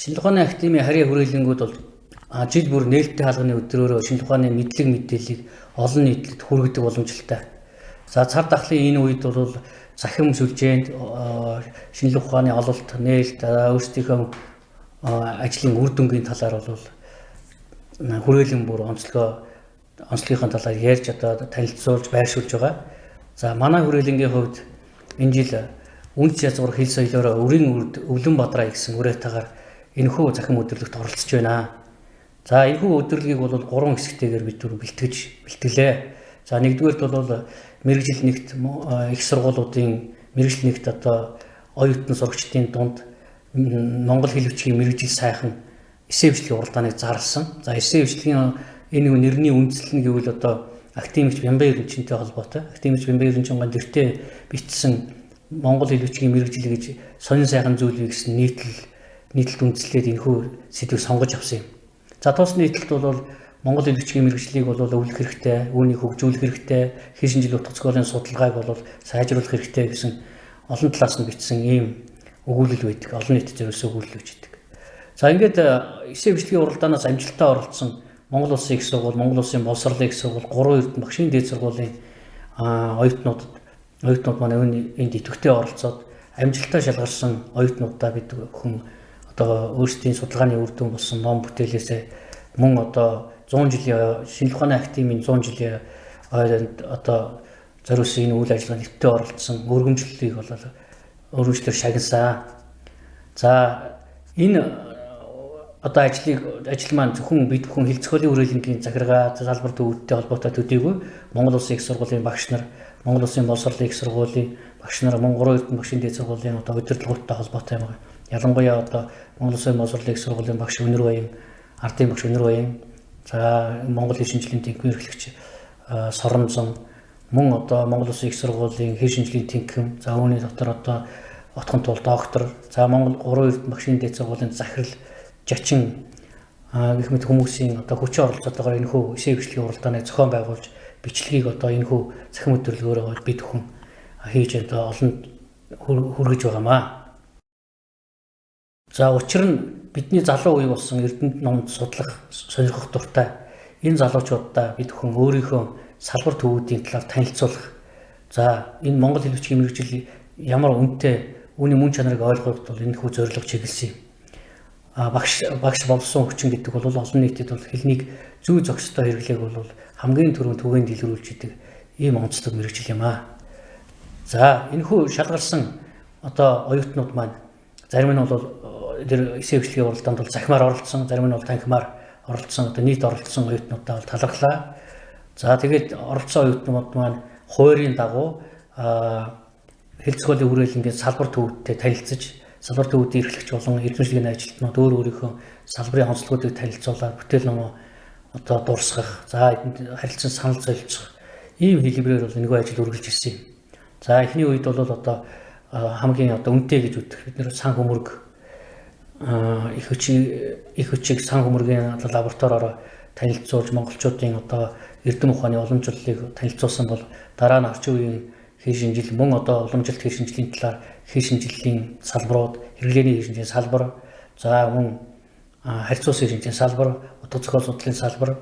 Шинжлэх ухааны академийн харьяа хүрээлэнгүүд бол жил бүр нээлттэй хаалганы өдрөөрөө шинжлэх ухааны мэдлэг мэдээллийг олон нийтэд хүргэдэг боломжтой. За цар тахлын энэ үед бол захим сүлжээнд шинжлэх ухааны ололт, нээлт, өөрсдийнхөө ажлын үр дүнгийн талаар бол хүрээлэн бүр онцлогын талаар ярьж танилцуулж байршуулж байгаа. За манай хүрээлэнгийн хувьд энэ жил үндэс язгуур хэл соёлоор өрийн өвлөн бадраа гэсэн үрээтагаар энэхүү захим өдөрлөгт оролцож байна. За энэхүү өдөрлөгийг бол 3 хэсэгтэйгээр бид бэлтгэлээ. За нэгдүгээрт бол мэрэгжил нэгт их сургуулиудын мэрэгжил нэгт оюутан сурагчдын дунд Монгол хэл бичгийн мэрэгжил сайхан эссе бичлэгийн уралдааныг зарласан. За эссе бичлэгийн энэ нэрний үндэслэл нь гэвэл академик Бямбай Ерөнчинтэй холбоотой. Академик Бямбай Ерөнчингийн гэртээ бичсэн Монгол хэл бичгийн мэрэгжил гэж сонин сайхан зүйлийг гэсэн нийтлэл үндэслээд энэхүү сэдвийг сонгож авсан юм. За тус нийтлэлд бол Монгол хэл бичгийн мэрэгжлийг өвлөх хэрэгтэй, үүнийг хөгжүүлэх хэрэгтэй, хэл шинжил утга зохиолын судалгааг сайжруулах хэрэгтэй гэсэн олон талаас нь бичсэн ийм өгүүлэл байдаг. Олон нийтэд зориулсан өгүүлэл гэж байдаг. За ингээд эссе бичлэгийн уралдаанаас амжилттай оролцсон Монгол Улсын их сургууль, Монгол Улсын боловсролын их сургууль, 3 эрдэнэ багшийн дээд сургуулийн оюутнууд манай энд идэвхтэй оролцоод амжилттай шалгарсан оюутнуудаа бид хүн өөрсдийн судалгааны үр дүн болсон ном бүтээлээсээ мөн 100 жилийн шинжлэх ухааны академийн 100 жилийн зориулсан энэ үйл ажиллагаанд идэвхтэй оролцсон өргөмжлөлийг өргөмжлөлөөр шагнасан. За энэ ажил маань зөвхөн бид бүхэн хэл зохиолын хүрээлэнгийн захиргаа залбар төвөдтэй холбоотой төдийгүй Монгол Улсын их сургуулийн багш нар, Монгол Улсын боловсролын их сургуулийн багш нар, мөн 3 эрдэнэ багшийн дээд сургуулийн удирдлагуудтай холбоотой юм. Ялангуяа Монгол Улсын боловсролын их сургуулийн багш Өнөр Баян, ардын багш Өнөр Баян, за Монгол хэл шинжлэлийн тэнхим эрхлэгч Соронзон, мөн Монгол Улсын их сургуулийн хэл шинжлэлийн тэнхим, за үүний дотор отхон тул доктор, за Монгол 3 эрдэнэ багшийн дээд сургуулийн захирал Жачин гэх мэт хүмүүсийн хүчин оролцоотойгоор энэхүү эссе бичлэгийн уралдааныг зохион байгуулж бичлэгийг энэхүү захим өдөрлөгөөр бид бүхэн хийж олонд хүргэж байгаамаа. За учир нь бидний залуу үе болсон эрдэнэт номд судлах сонирхох дуртай энэ залуучуудаа бид бүхэн өөрийнхөө салбар төвүүдийн талаар танилцуулах. За энэ Монгол хэл бичгийн мэрэгжил ямар үнэтэй үүний мөн чанарыг ойлгоход бол энэхүү зорилго чиглэсэн юм. Багш болсон хүчин гэдэг бол олон нийтэд хэлнийг зүй зохистой хэрэглээг хамгийн түрүүнд түгээн дэлгэрүүлж идэг ийм онцлог мэрэгжил юм аа. За энэхүү шалгарсан оюутнууд маань зарим нь эссе бичлэгийн уралдаанд захимаар оролцсон, зарим нь танхимаар оролцсон, нийт оролцсон оюутнуудаа талархлаа. За тэгээд оролцсон оюутнууд маань хуурийн дагуу хэл зохиолын хүрээлэнгийн салбар төвөдтэй танилцж салбар төвүүдийн эрхлэгч болон эзэмшлийн ажилтнууд өөрийнхөө салбарын онцлогуудыг танилцуулаад бүтээл номоо дурсгах, за харилцан санал солилцох ийм хэлбэрээр энэхүү ажил үргэлж ирсэн юм. За эхний үед хамгийн үнэтэй гэж үздэг бид нэр сан хөмөрг их хүчийг сан хөмөргийн лабораториороо танилцуулж монголчуудын эрдэм ухааны уламжлалыг танилцуулсан бол дараа нь орчин үеийн хэл шинжил мөн уламжлалт хэл шинжлийн талаар хэл шинжлэлийн салбарууд, хэрэглээний хэл шинжлийн салбар, за мөн харьцуулсан хэл шинжлийн салбар, утга зохиол судлалын салбар,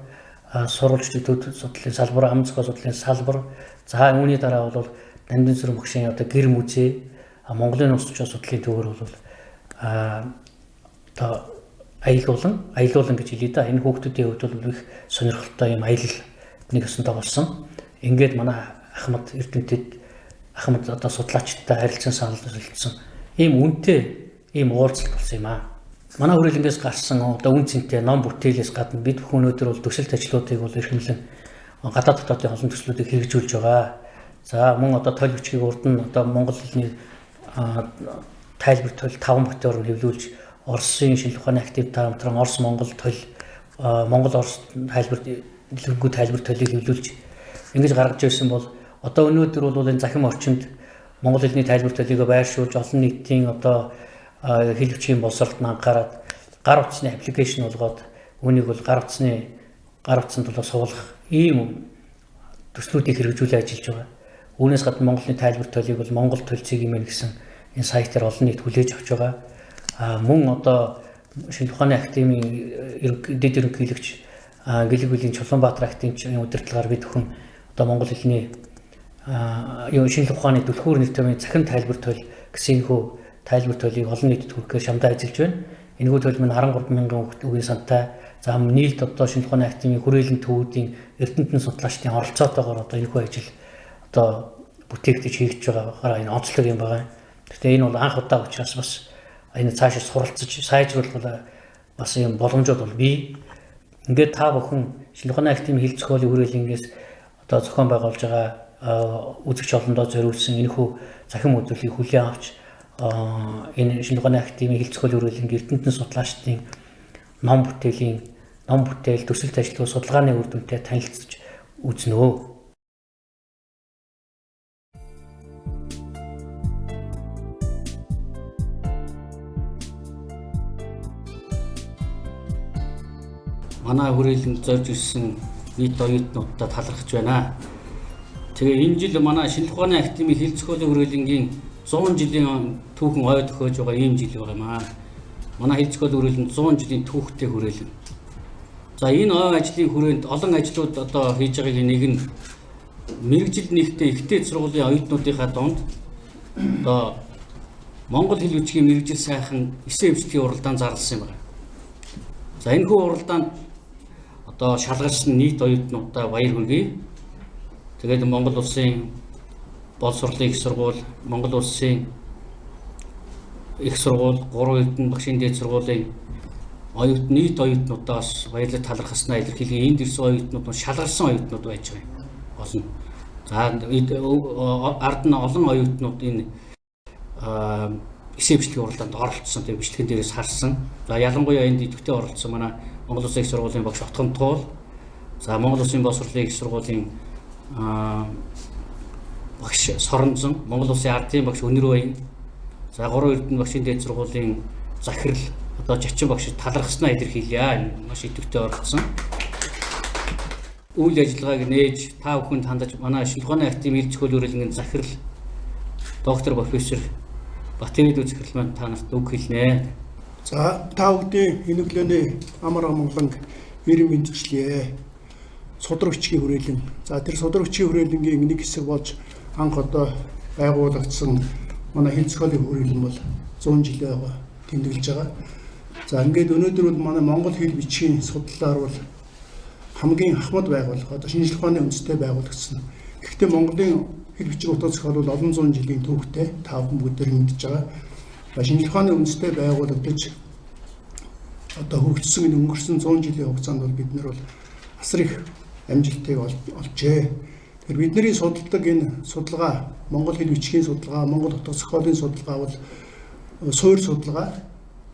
сурвалж төд судлалын салбар, ам зохиол судлалын салбар, за үүний дараа бол Нандин сүрэн багшийн гэр музей, Монголын улс орчин судлалын төвөр аялуулан гэж хэлээ да. Энэ хүүхдүүдийн хувьд их сонирхолтой юм аялал нэг өсөндөө болсон. Ингээд манай Ахмад Эрдэнэтэд судлаачтай харилцан санал солилцсон ийм үнэтэй ийм уулзалт болсон юм аа. Манай хүрээлэнгээс гарсан үн цэнтэй ном бүтээлээс гадна бид бүхэн өнөөдөр төсөлт ажлуудыг эрхэмлэн гадаад дотоодын олон төслүүдийг хэрэгжүүлж байгаа. За мөн тойл бичгийг урд нь монгол хэлний тайлбар тойл 5 мотивоор нь хэвлүүлж Оросын шинжлэх ухааны академид хамтран Орос Монгол тойл Монгол Орос тайлбар дэлгэрэнгүй тайлбар тойлыг хэвлүүлж ингэж гаргаж ирсэн бол өнөөдөр бол энэ захим орчинд монгол хэлний тайлбар төлөвийг байршуулж олон нийтийн хэл бичгийн боловсролд анхаарад гар утасны аппликейшн болгоод үүнийг гар утсанд суулгах ийм төслүүдийг хэрэгжүүлээ ажиллаж байгаа. Үүнээс гадна монголын тайлбар төлөвийг Монгол төлцгийг юм гэсэн энэ сайтаар олон нийт хүлээж авч байгаа. Мөн шинэ ухааны академийн дэд ерөнхийлөгч Гэлэг бүлийн Чулуунбаатар академийн удирдлагаар бид бүхэн одоо монгол хэлний шинэ ухааны түлхүүр нийтийн цахим тайлбар тойл гэсэн тайлбар тойлыг олон нийтэд хүргэхээр шамдаа ажиллаж байна. Энэхүү тойл минь 13,000 үгийн сантай за нийлд одоо шинэ ухааны академийн хүрээлэн төвүүдийн эрдэмтэн судлаачдын оролцоотойгоор одоо энэхүү ажил одоо бүтээгдэж хийж байгаагаар энэ онцлог юм байна. Гэхдээ энэ бол анх удаа учраас бас энэ цаашаа суралцж сайжруулах бас юм боломжууд бол бий. Ингээд та бүхэн шинэ ухааны академийн хэл зохиолын хүрээлэнгээс одоо зохион байгуулж байгаа үзэгч олондоо зориулсан энэхүү захим үйлдвэрлэлийг хүлээн авч энэ шинэ ухааны академийн хэл зохиолын хүрээлэнгийн эрдэмтэн судлаачдын ном бүтээл төсөлт ажлын судалгааны үр дүнтэй танилцж үзнэ. Манай хүрээлэнд зорж ирсэн нийт оюутнуудад талархаж байна. Тэгээ энэ жил манай шинэ ухааны академийн хэл зохиолын хүрээлэнгийн 100 жилийн түүхэн ой төхөж байгаа ийм жил байгаа юм аа. Манай хэл зохиолын хүрээлэнд 100 жилийн түүхтэй хүрээлэн. За энэ ой ажлын хүрээнд олон ажлууд одоо хийж байгааг нэг нь мэрэгжил нэгтээ ихтэй сургуулийн оюутнуудынхаа донд одоо монгол хэл хүчгийн мэрэгжил сайхан эсээ бичлэгийн уралдаан зарласан юм байна. За энэ хүү уралдаанд одоо шалгарсан нийт оюутнуудаа баяр хүргэе. Тэгээд Монгол улсын боловсролын их сургууль, Монгол улсын их сургууль, 3 эрдэнэ багшийн дээд сургуулийн нийт оюутнуудаас баярлалаа талархснаа илэрхийлээ. Энд ирсэн оюутнууд нь шалгарсан оюутнууд байж байгаа юм. Олон. За ард нь олон оюутнууд энэ эсээ бичлэгийн уралдаанд оролцсон. Тэгээ бичлэгэн дээрээс харсан. За ялангуяа энд идэвхтэй оролцсон манай Монгол Улсын их сургуулийн багш Отгон Туул, за Монгол Улсын боловсролын их сургуулийн багш Соронзон, Монгол Улсын ардын багш Өнөрбаян, за 3 эрдэнэ багшийн дээд сургуулийн захирал одоо Жачин багш талархснаа илэрхийлье. Маш идэвхтэй оролцсон. Үйл ажиллагааг нээж та бүхэнд хандаж манай шинэ ухааны академийн хэл зохиолын хүрээлэнгийн захирал доктор профессор Батэрид үзэхэрэл маань та нарт үг хэлнэ. За та бүдгийн энэ өглөөний амар амгалан эрен мэдчлээ. Судрагчгийн хүрээлэн. За тэр судрагчгийн хүрээлэнгийн нэг хэсэг болж анх одоо байгуулагдсан манай хэл зохиолын хүрээлэн бол 100 жилээ тэмдэглэж байгаа. За ингээд өнөөдөр бол манай монгол хэл бичгийн судлалаар бол хамгийн ахмад байгууллага одоо шинжлэх ухааны үндэстэй байгуулагдсан. Гэхдээ Монголын хэл бичиг утга зохиол бол олон зуун жилийн түүхтэй та бүхэн бүгдээр мэдж байгаа. Шинжлэх ухааны үндэстэй байгуулагдаж одоо хөгжсөн энэ өнгөрсөн 100 жилийн хугацаанд бол бид нар бол асар их амжилтыг олжээ. Тэгэхээр бидний судалдаг энэ судалгаа, монгол хэл бичгийн судалгаа, монгол утга зохиолын судалгаа бол суурь судалгаа,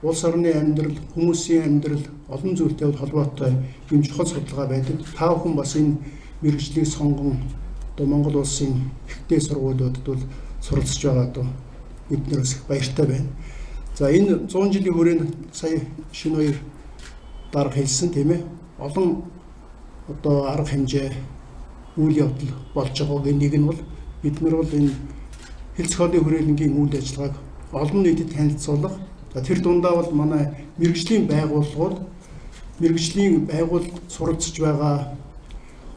улс орны амьдрал, хүмүүсийн амьдрал, олон зүйлтэй холбоотой юм чухал судалгаа байдаг. Та бүхэн бас энэ мэргэжлийг сонгон одоо Монгол улсын ихтэй сургуулиудад бол суралцж байгаад бид нар бас баяртай байна. За энэ 100 жилийн хүрээнд сая шинэ хоёр дарга хэлсэн тийм ээ. Олон одоо арга хэмжээ үйл явдал болж байгаагийн нэг нь бол бид нар бол энэ хэл зохиолын хүрээлэнгийн үйл ажиллагааг олон нийтэд танилцуулах. За тэр дундаа бол манай мэргэжлийн байгууллагууд мэргэжлийн байгууллагад суралцж байгаа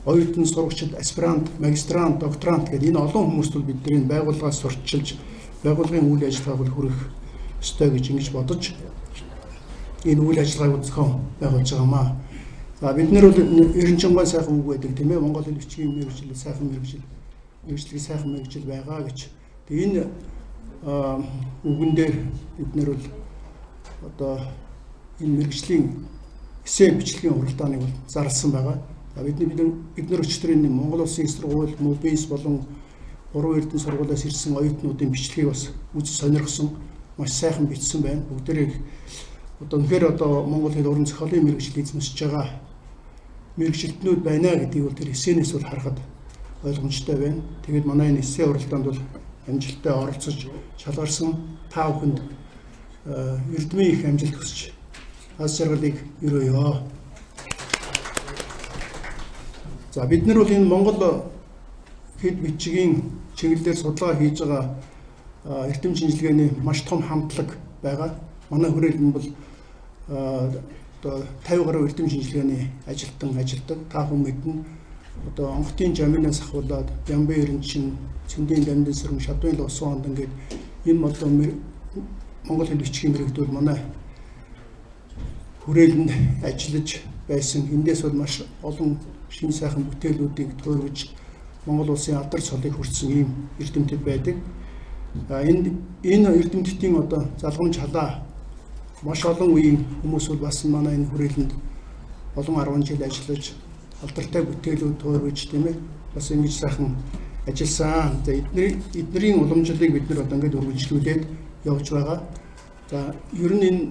оюутан сурагчид, аспирант, магистрант, докторант гэдэг энэ олон хүмүүст бол бидний байгууллагаас сурталчилж байгууллагын үйл ажиллагааг хүргэх ёстой гэж ингэж бодож энэ үйл ажиллагааг зохион байгуулж байгаамаа. За бид нар бол эренчингой сайхан үг байдаг тийм ээ. Монгол хэл бичгийн мэргэжил сайхан мэргэжил, мэргэжлийг сайхан мэргэжил байгаа гэж. Тэгээ энэ үгэн дээр бид нар бол одоо энэ мэргэжлийн эсээ бичлэгийн уралдааныг бол зарласан байгаа. Бид нар өчтөр энэ Монгол Улсын их сургууль, МОБИС болон 3 эрдэнэ сургуулиас ирсэн оюутнуудын бичлэгийг бас үзэж сонирхсон, маш сайхан бичсэн байна. Бүгдээрээ одоо үнэхээр одоо монгол хэл уран зохиолын мэргэжил эзэмшиж байгаа мэргэжилтнүүд байна гэдгийг бол тэр эсээнээс бол харахад ойлгомжтой байна. Тэгээд манай энэ эсээ уралдаанд бол амжилттай оролцож шалгарсан та бүхэнд эрдмийн их амжилт хүсэж аз жаргалыг өрөөё. За бид нар бол энэ Монгол хэл бичгийн чиглэлээр судалгаа хийж байгаа эрдэм шинжилгээний маш том хамтлаг байгаа. Манай хүрээлэн бол одоо 50 гаруй эрдэм шинжилгээний ажилдаг. Та хүн мэднэ. Одоо онготын жаминаас ахуулаад Ямбын эренчин, Цэндийн дамдын сэрэн, Шавдын усан хонд ингээд энэ одоо Монгол хэл бичгийн мэрэгдүүд манай хүрээлэнд ажиллаж байсан. Эндээс бол маш олон шин сайхан бүтээлүүдийг туурвж Монгол улсын алдар цолыг хүртсэн ийм эрдэмтэд байдаг. Энэ эрдэмтдийн одоо залгамж халаа маш олон үеийн хүмүүс бол бас манай энэ хүрээлэнд олон 10 жил ажиллаж алдартай бүтээлүүд туурвж тийм ээ бас ингэж сайхан ажилласан. За эднэрийн уламжлалыг бид нар одоо ингээд үргэлжлүүлээд явж байгаа. За ер нь энэ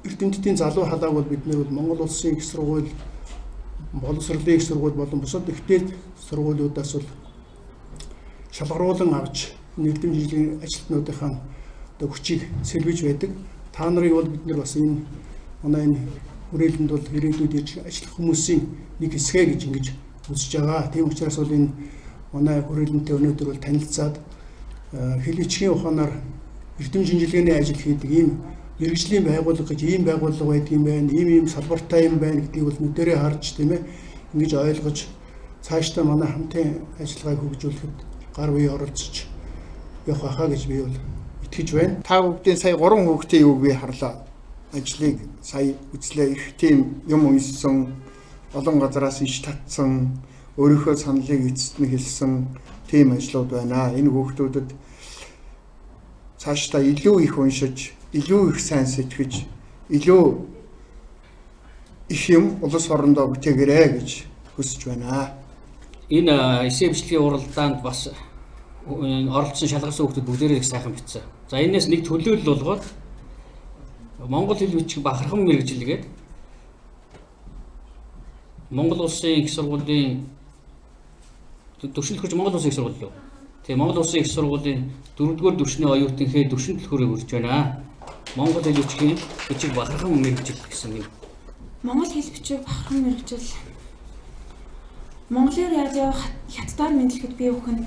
эрдэмтдийн залуу халааг бол бид нар Монгол улсын их сургууль, боловсролын их сургууль болон бусад ихтэй сургуулиудаас бол шалгаруулан авч эрдэм шинжилгээний ажилтнуудынхаа одоо хүчийг сэлбэж байдаг. Та нарыг бол бид нар бас энэ манай энэ хүрээлэнд бол ирээдүйд ирж ажиллах хүмүүсийн нэг хэсгээ гэж ингэж үзэж байгаа. Тийм учраас бол энэ манай хүрээлэнтэй өнөөдөр бол танилцаад хэл бичгийн ухаанаар эрдэм шинжилгээний ажил хийдэг ийм мэргэжлийн байгууллага гэж ийм байгууллага байдаг юм байна. Ийм салбартай юм байна гэдгийг бол нүдэрээ харж тийм ээ ингэж ойлгож цаашдаа манай хамтын ажиллагааг хөгжүүлэхэд гар буй оролцож явах байхаа гэж би бол итгэж байна. Та бүгдийн сая 3 хүүхдийн үг би харлаа. Ажлыг сая үзлээ, их тийм юм уншсан, олон газараас иш татсан, өөрийнхөө саналыг эцэст нь хэлсэн тийм ажлууд байна. Энэ хүүхдүүдэд цаашдаа илүү их уншиж, илүү их сайн сэтгэж, илүү их юм улс орондоо бүтээгээрэй гэж хүсэж байна. Энэ эсээ бичлэгийн уралдаанд бас оролцсон шалгарсан хүүхдүүд бүгдээрээ их сайхан бичсэн. За энэс нэг төлөөлөл болгоод Монгол хэл бичих бахархан мэргэжилгээд Монгол улсын их сургуулийн төвшөлт Монгол улсын их сургууль лөө. Тэгээ Монгол улсын их сургуулийн 4-р түвшний оюутанхээ төвшин төлхөөрөө хүрж байна. Монгол хэл бичих бахархан мэргэжил гэсэн юм. Монгол хэл бичих бахархан мэргэжил. Монголын радио хятадаар мэдлэхэд бий өгнө.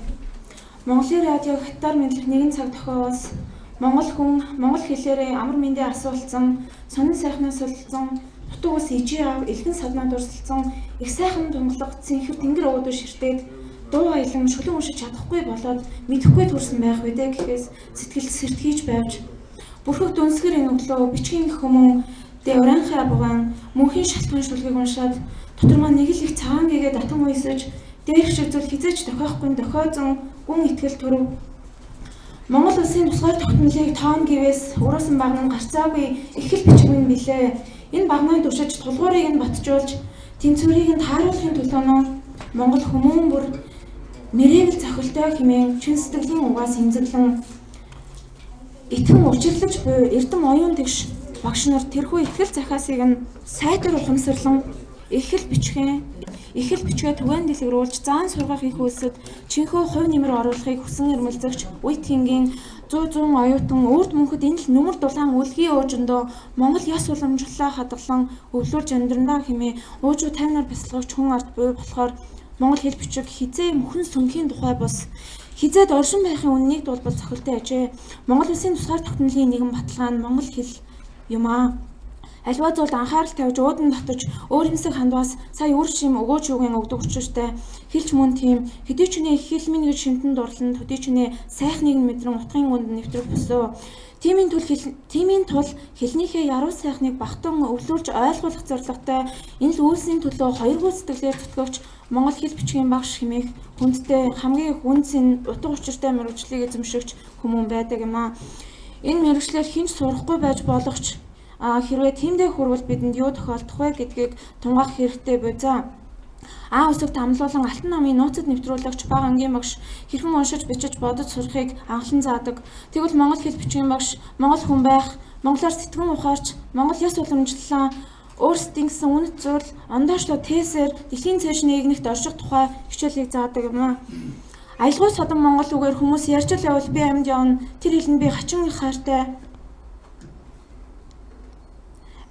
Монголын радио хятадаар мэдлэх нэгэн цаг тохиолс Монгол хүн монгол хэлээрээ амар мэндийн асуулцсан, сонин сайхнаас сулцсан, нутаг ус ижи аав, элхэн саднаад урсалцсан, их сайхан тунгалаг, цэнхэр тэнгэр өөдөө ширтээд дуу аялан шүлэн уншиж чадахгүй болоод мэдэхгүй төрсөн байх үедээ гэхээс сэтгэл сэртгэж байвч бүрхэг дүнсгэр энэ өглөө бичгийн хүмүүн дэврэнхай бугаан мөнхийн шалтгаан шүлгийг уншаад дотор маань нэг л их цагаан гэгээ татан уйсаж дээрх шиг зүйл хизээж тохиохгүй тохиозон гүн итгэл төрөв. Монгол улсын тусгаар тогтнолыг тоон гэвээс уруусан багнан гарцаагүй их л бичгэн билээ. Энэ багнаа туршиж тулгуурыг нь батжуулж тэнцвэрийг нь тааруулахын төлөө Монгол хүмүүн бүр мэрэгэл цохилтой хэмээн чин сэтгэлийн угаас имзэглэн итгэн учирлаж буй эрдэм оюун тэгш багш нар тэрхүү итгэл захаасыг нь сайтар ухамсарлан их л бичгээ түгээн дэлгэрүүлж заан сургах их үйлсэд чинхөө хувь нэмэр оруулахыг хүсэн эрмэлзэгч Уйт Хингийн 100 оюутан өөрт мөнхөд энэ л нүмер дулаан үлгийн өөжөндөө Монгол яс уламжлалаа хадгалан өвлөрж амьдрандаа хэмээн уужуу таймнаар бясалгагч хүн ард буй болохоор Монгол хэл бичиг хизээ мөхөн сүнхийн тухай бус хизээд оршин байхын үннийг дуулбал цохилтой ажээ. Монгол улсын тусгаар тогтнолын нэгэн баталгаа нь монгол хэл юм аа. Аливаа зүйлд анхаарал тавьж уудан татаж өөр юмсыг хандваас сая үр шим өгөөж үгийн өгдөг учиртай хэлч мөн тийм хэдий ч нэ их хэлмийн гэж шимтэн дурланд хөдий ч нэ сайхныг мэдрэн утгын үнд нэвтрэх босоо. Тимийн тул хэлнийхээ яруу сайхныг багтан өвлүүлж ойлгуулах зорилготой энэ л үйлсийн төлөө хоёргүй сэтгэлээр зүтгэвч Монгол хэл бичгийн багш хэмээх хүндтэй хамгийн хүнсийн утга учиртай мэргэжлийг эзэмшигч хүмүүн байдаг юм аа. Энэ мэргэжлэр хинч сурахгүй байж болохч хэрвээ тиймдээ хүрвэл бидэнд юу тохиолдох вэ гэдгийг тунгаах хэрэгтэй буйзаа. Өсөг тамлуулан алтан намын нууцад нэвтрүүлэгч баг ангийн багш хэрхэн уншиж бичиж бодож сурахыг анхлан заадаг. Тэгвэл монгол хэл бичгийн багш монгол хүн байх, монголоор сэтгэн ухаарч, монгол яс уламжлалаа өөрсдийн гэсэн үнэт зүйл ондоочлоо тээсээр дэлхийн цааш нэгнэгт орших тухай хичээлийг заадаг юм аа. Аялгуй содон монгол үгээр хүмүүс ярьж л явал би амьд явна. Тэр хэлэнд би хачин их хайртай.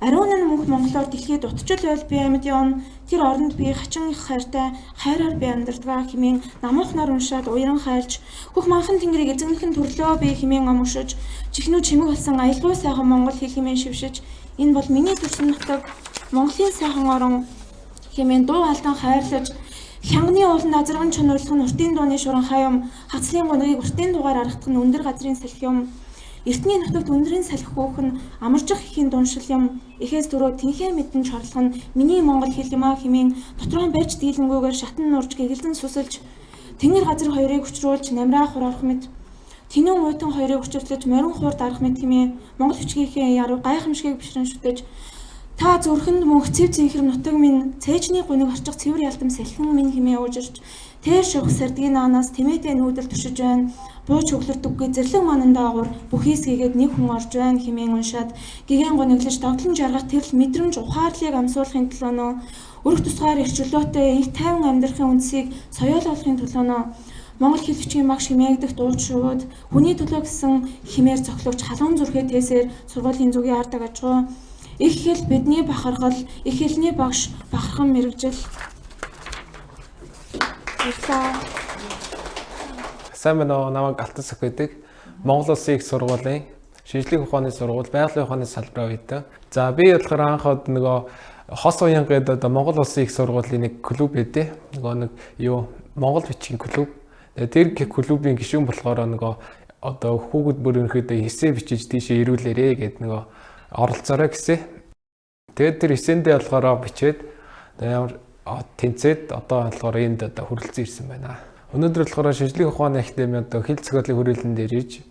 Ариун нь мөнх Монголоор дэлхийд утчил байл би амьд явна. Тэр оронд би хачин их хайртай, хайраар би амьдардаг хэмээн намуухнаар уншаад уян хайлж, хөх манхан тэнгэрийг эзэгнэхэн төрлөө би хэмээн омгшиж, чихнүү чимэг болсон аялгүй сайхан монгол хэл хэмээн шившиж, энэ бол миний төрсөн нутаг, Монголын сайхан орон хэмээн дуу алдан хайрлаж, хянганы ууланд азарган чоноорлох нь уртын дууны шуран хаям, хацлын гунгийг уртын дугаар аргадах нь өндөр газрын салхи юм. Эртний нутагт өндрийн салхи хөөх нь амаржих ихийн дуншил юм. Эхээс дөрөв тэнхээ мэдэн чорлох нь миний монгол хэл юм а хэмээн дотроо барьж дийлэнгүйгээр шатан нурж гэгэлдэн сүсэлж тэнгэр газар хоёрыг хүчрүүлж намраа хураарах мэт тэнэн уйтан хоёрыг хүчрлэж морин хуур дарах мэт хэмээн монгол хүчгийнхээ яруу гайхамшигыг бишрэн шүтэж та зүрхэнд мөнх цэв зинхэр нутаг минь цээжний гуниг орчих цэвэр ялдам салхин минь хэмээн уужирч тэр шух сэрдгийн наанаас тэмээтэй нүүдэл туршиж байна. Бууч хөглөрдөггүй зэрлэг манан даагуур бүхийс гээгээд нэг хүн орж байна хэмээн уншаад гэгэн гониглож догтлон жаргах тэрл мэдрэмж ухаарлыг амсуулахын төлөөнөө өрх тусгаар их чөлөөтэй их тайван амьдрахын үндсийг соёолуулахын төлөөнөө Монгол хэл бичгийн багш хэмээгдэх дуулж шувууд хүний төлөө гэсэн химээр цохлогч халуун зүрхээ тээсээр сургуулийн зүгийн ардаг ажгүй их хэл бидний бахархал их хэлний багш бахархан мэрэгжил. Сайн байна уу? Намайг Алтан Сах гэдэг. Монгол Улсын их сургуулийн шинжлэх ухааны сургууль, байгалийн ухааны салбараа үйдэг. За би болохоор анхад хос уян гэдэг Монгол Улсын их сургуулийн нэг клуб байдэ. Нэг Монгол бичгийн клуб. Тэр клубийн гишүүн болохоор хүүхэд бүр өнөхөд эссе бичиж тийшээ ирүүлээрэ гэдэг оролцоорой гэсэн. Тэгээд тэр эссэндээ болохоор бичээд ямар тэнцээд болохоор энд хүрэлцэн ирсэн байна. Өнөөдөр болохоор шинжлэх ухааны академи хэл зохиолын хүрээлэн дээр иж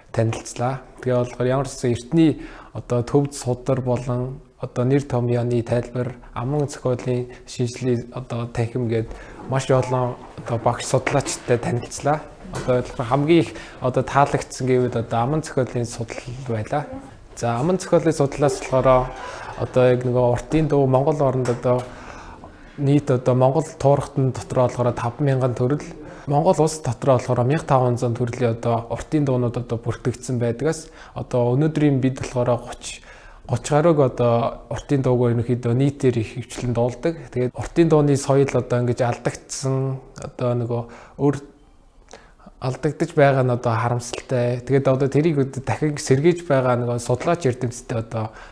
танилцлаа. Тэгээ болохоор ямар ч эртний төвд судар болон нэр томьёоны тайлбар, аман зохиолын шинжлэх танхим гээд маш олон багш судлаачтай танилцлаа. Хамгийн их таалагдсан гэвэл аман зохиолын судлал байлаа. За аман зохиолын судлалаас болохоор яг уртын дуу Монгол оронд нийт Монгол туурхтан дотроо болохоор 5,000 төрөл, Монгол улс дотроо болохоор 1,500 төрлийн уртын дуунууд бүртгэгдсэн байдгаас өнөөдрийн бид болохоор 30 гаруйг уртын дууг ерөнхийдөө нийтээр их хвчлэн дуулдаг. Тэгээд уртын дууны соёл ингэж алдагдсан өөр алдагдаж байгаа нь харамсалтай. Тэгээд тэрийг дахин сэргийж байгаа судлаач эрдэмтдтэй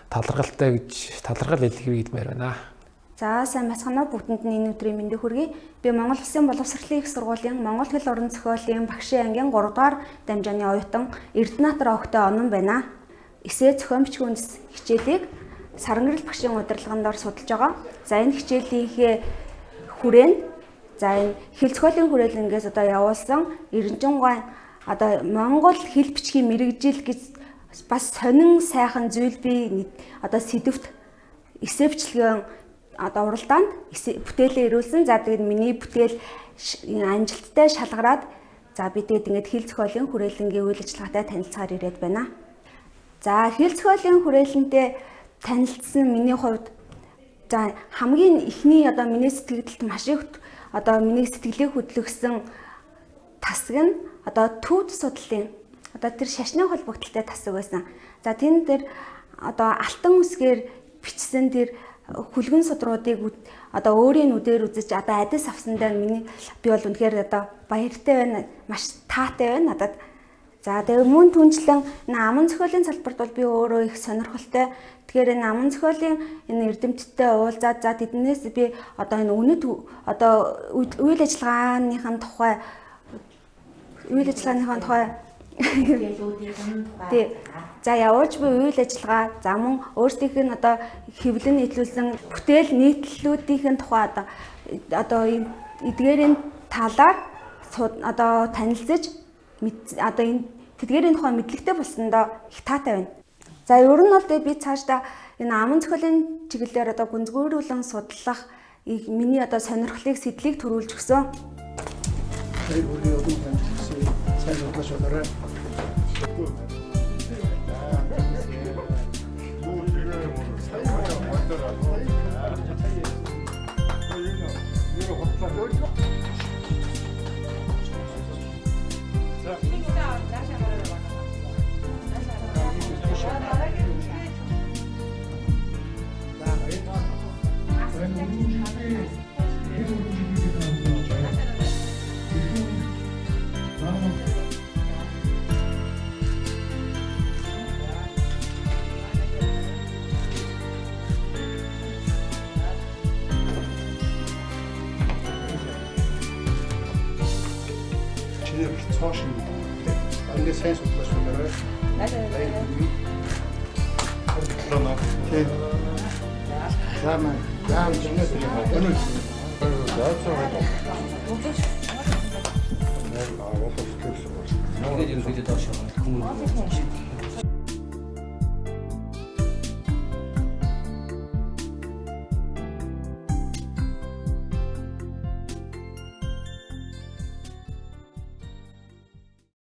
талархал илэрхийлмээр байна. За сайн бацгаана уу бүгдэнд нь энэ өдрийн мэндийг хүргэе. Би Монгол Улсын боловсролын их сургуулийн Монгол хэл орон зохиолын багшийн ангийн 3 дугаар дамжааны оюутан Эрдэнэтар Огтой онон байна. Эсээ зохион бичгийн үндэс хичээлийг Сарангэрэл багшийн удирдлаганд ор судалж байгаа. За энэ хичээлийнхээ хүрээнд энэ хэл зохиолын хүрээлэнгээс явуулсан Эренжингой Монгол хэл бичгийн мэрэгжил гэж бас сонин сайхан зүйл би сэдвт эсээ бичлэгийн уралдаанд бүтээлээ ирүүлсэн. За тэгээд миний бүтээл амжилттай шалгараад би тэгээд ингээд хэл зохиолын хүрээлэнгийн үйл ажиллагаатай танилцахаар ирээд байна. За хэл зохиолын хүрээлэнтэй танилцсан миний хувьд хамгийн ихний миний сэтгэлд маш их миний сэтгэлийг хөдлөгсөн тасаг нь төвд судлалын тэр шашны холбогдлолтой тасаг байсан. За тэн дээр алтан үсгээр бичсэн тэр хүлгэн судруудыг өөрийн нүдээр үзэж адис авсандаа би бол үнэхээр баяртай байна, маш таатай байна надад. За тэгээ мөн түнчлэн аман зохиолын салбарт бол би өөрөө их сонирхолтой. Тэгэхээр энэ аман зохиолын энэ эрдэмтдтэй уулзаад тэднээс би энэ үнэт үйл ажиллагааныхын тухай За явуулж буй үйл ажиллагаа мөн өөрсдийнх нь хэвлэн нийтлүүлсэн бүтээл нийтлэлүүдийн тухай эдгээрийн талаар танилцж тэдгээрийн тухай мэдлэгтэй болсондоо их таатай байна. За ер нь бол би цаашдаа энэ аман зохиолын чиглэлээр гүнзгийрүүлэн судлах миний сонирхлыг сэтлийг төрүүлж өгсөн. сайн судлаач болоорой. шинээр цоо шин. Ингээд сайн судлаач байна. Тийм. Яамаа. Яам жинээ тийм. Тэгээд ерөнхийдөө доош яваад хүмүүст